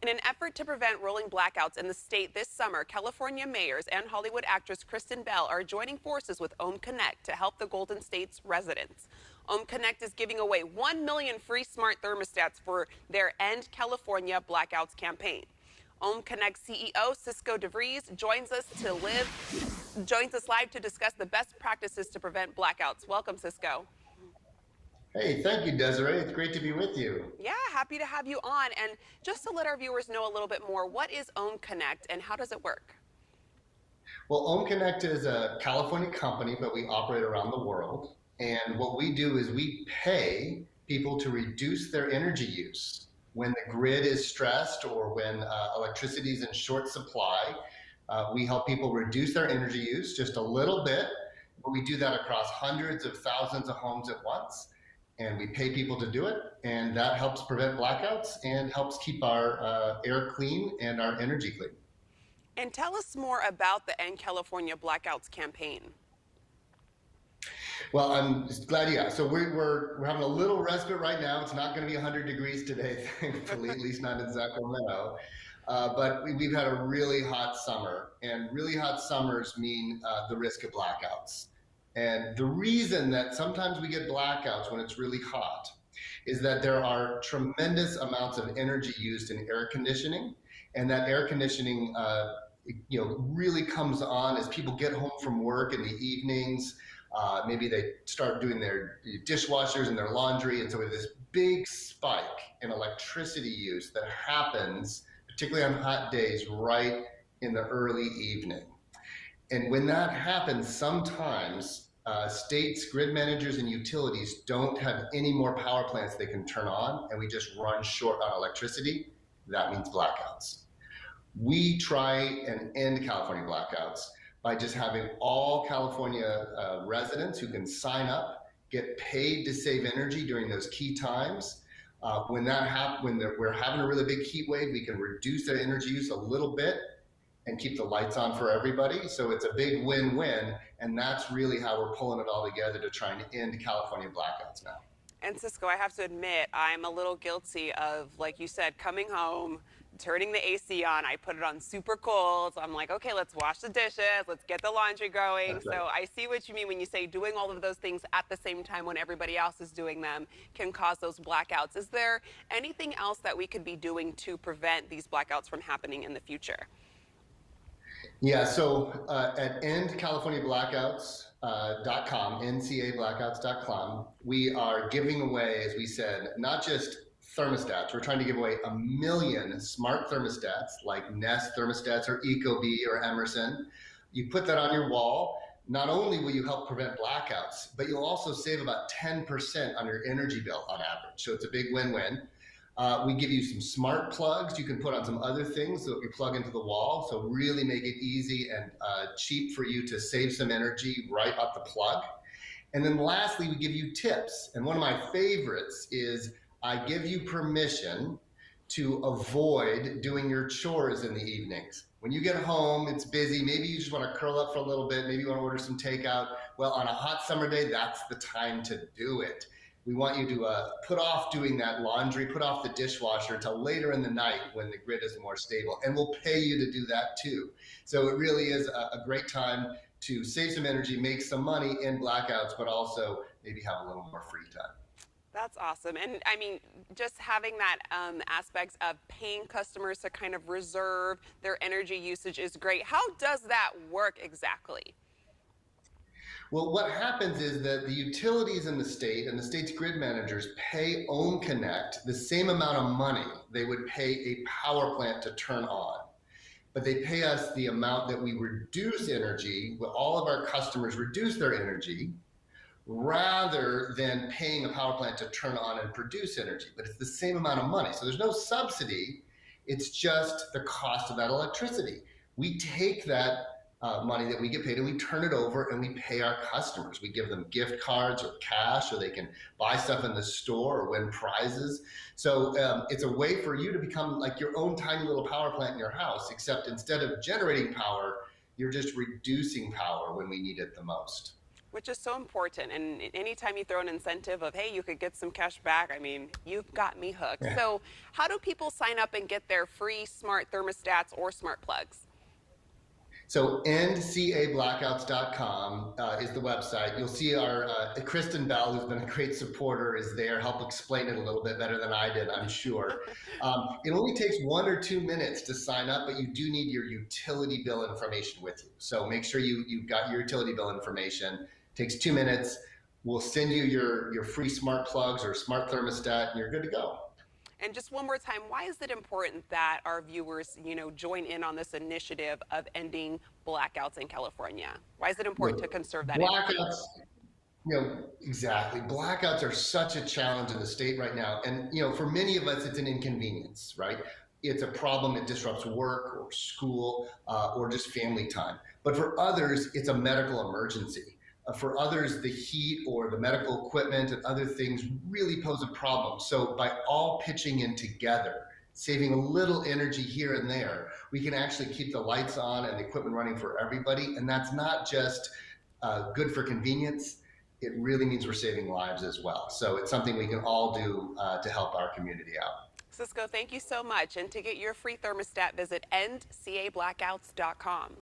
In an effort to prevent rolling blackouts in the state this summer, California mayors and Hollywood actress Kristen Bell are joining forces with OhmConnect to help the Golden State's residents. OhmConnect is giving away 1 million free smart thermostats for their End California Blackouts campaign. OhmConnect CEO Cisco DeVries joins us live to discuss the best practices to prevent blackouts. Welcome, Cisco. Hey, thank you, Desiree. It's great to be with you. Yeah, happy to have you on. And just to let our viewers know a little bit more, what is OhmConnect and how does it work? Well, OhmConnect is a California company, but we operate around the world. And what we do is we pay people to reduce their energy use. When the grid is stressed or when electricity is in short supply, we help people reduce their energy use just a little bit. But we do that across hundreds of thousands of homes at once. And we pay people to do it, and that helps prevent blackouts and helps keep our air clean and our energy clean. And tell us more about the End California Blackouts campaign. Well, I'm just glad you asked. So we're having a little respite right now. It's not going to be 100 degrees today, thankfully, at least not in Sacramento. But we've had a really hot summer, and really hot summers mean the risk of blackouts. And the reason that sometimes we get blackouts when it's really hot is that there are tremendous amounts of energy used in air conditioning, and that air conditioning really comes on as people get home from work in the evenings. Maybe they start doing their dishwashers and their laundry, and so we have this big spike in electricity use that happens, particularly on hot days, right in the early evening. And when that happens, sometimes states, grid managers, and utilities don't have any more power plants they can turn on, and we just run short on electricity. That means blackouts. We try and end California blackouts by just having all California residents who can sign up, get paid to save energy during those key times. When we're having a really big heat wave, we can reduce their energy use a little bit and keep the lights on for everybody. So it's a big win-win, and that's really how we're pulling it all together to try and end California blackouts now. And Cisco, I have to admit, I'm a little guilty of, like you said, coming home, turning the AC on. I put it on super cold. So I'm like, okay, let's wash the dishes, let's get the laundry going. That's right. So I see what you mean when you say doing all of those things at the same time when everybody else is doing them can cause those blackouts. Is there anything else that we could be doing to prevent these blackouts from happening in the future? Yeah, so at EndCaliforniaBlackouts.com, NCABlackouts.com, we are giving away, as we said, not just thermostats. We're trying to give away 1 million smart thermostats like Nest thermostats or Ecobee or Emerson. You put that on your wall. Not only will you help prevent blackouts, but you'll also save about 10% on your energy bill on average. So it's a big win-win. We give you some smart plugs you can put on some other things that you plug into the wall. So really make it easy and cheap for you to save some energy right at the plug. And then lastly, we give you tips. And one of my favorites is I give you permission to avoid doing your chores in the evenings. When you get home, it's busy. Maybe you just want to curl up for a little bit. Maybe you want to order some takeout. Well, on a hot summer day, that's the time to do it. We want you to put off doing that laundry, put off the dishwasher until later in the night when the grid is more stable. And we'll pay you to do that too. So it really is a great time to save some energy, make some money in blackouts, but also maybe have a little more free time. That's awesome. And I mean, just having that aspects of paying customers to kind of reserve their energy usage is great. How does that work exactly? Well, what happens is that the utilities in the state and the state's grid managers pay OhmConnect the same amount of money they would pay a power plant to turn on. But they pay us the amount that we reduce energy, well, all of our customers reduce their energy, rather than paying a power plant to turn on and produce energy. But it's the same amount of money. So there's no subsidy. It's just the cost of that electricity. We take that money that we get paid and we turn it over and we pay our customers. We give them gift cards or cash so they can buy stuff in the store or win prizes. So it's a way for you to become like your own tiny little power plant in your house, except instead of generating power, you're just reducing power when we need it the most. Which is so important. And anytime you throw an incentive of, hey, you could get some cash back, I mean, you've got me hooked. Yeah. So, how do people sign up and get their free smart thermostats or smart plugs? So EndCABlackouts.com is the website. You'll see our Kristen Bell, who's been a great supporter, is there. Help explain it a little bit better than I did, I'm sure. It only takes 1 or 2 minutes to sign up, but you do need your utility bill information with you. So make sure you've got your utility bill information. It takes 2 minutes. We'll send you your free smart plugs or smart thermostat, and you're good to go. And just one more time, why is it important that our viewers, join in on this initiative of ending blackouts in California? Why is it important to conserve that energy? Blackouts, exactly. Blackouts are such a challenge in the state right now. And, for many of us, it's an inconvenience, right? It's a problem. It disrupts work or school or just family time. But for others, it's a medical emergency. For others, the heat or the medical equipment and other things really pose a problem. So by all pitching in together, saving a little energy here and there, we can actually keep the lights on and the equipment running for everybody. And that's not just good for convenience. It really means we're saving lives as well. So it's something we can all do to help our community out. Cisco, thank you so much. And to get your free thermostat, visit endcablackouts.com.